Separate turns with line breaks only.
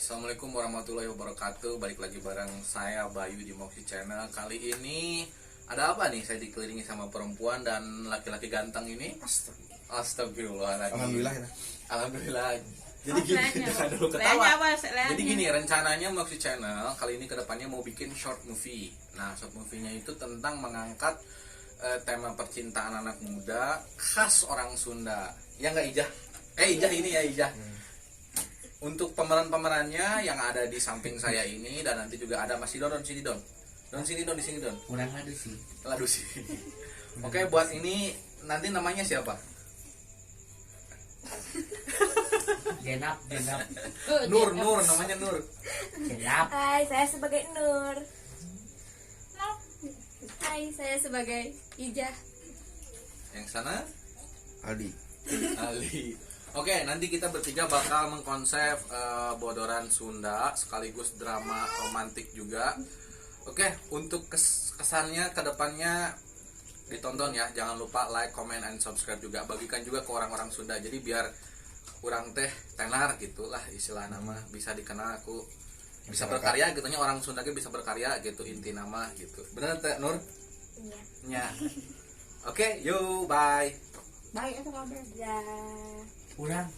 Assalamualaikum warahmatullahi wabarakatuh. Balik lagi bareng saya Bayu di Moxie Channel. Kali ini ada apa nih? Saya dikelilingi sama perempuan dan laki-laki ganteng ini. Astagfirullahaladzim.
Alhamdulillah ya.
Alhamdulillah. Jadi gini, jangan dulu ketawa. Jadi gini, rencananya Moxie Channel kali ini kedepannya mau bikin short movie. Nah, short movie-nya itu tentang mengangkat tema percintaan anak muda khas orang Sunda. Ya nggak Ijah? Ijah ini ya Ijah. Untuk pemeran-pemerannya yang ada di samping saya ini, dan nanti juga ada Mas Don sini Don. Don sini Don, di sini Don.
Kurang ladu sih.
Ladu sih. Oke, buat ini nanti namanya siapa?
Jenap.
Nur, namanya Nur.
Jenap.
Hai, saya sebagai Nur. Hai, saya sebagai Ijah.
Yang sana
Aldi.
Ali. Oke, nanti kita bertiga bakal mengkonsep bodoran Sunda sekaligus drama romantik juga. Oke, untuk kesannya ke depannya ditonton ya. Jangan lupa like, comment, and subscribe juga. Bagikan juga ke orang-orang Sunda. Jadi biar kurang teh tenar gitulah istilah nama, bisa dikenal aku bisa berkarya gitunya, orang Sunda bisa berkarya gitu, inti nama gitu. Bener teh Nur?
Iya.
Nya. Oke, yuk bye.
Baik, apa kabar? Ya.
Kurang.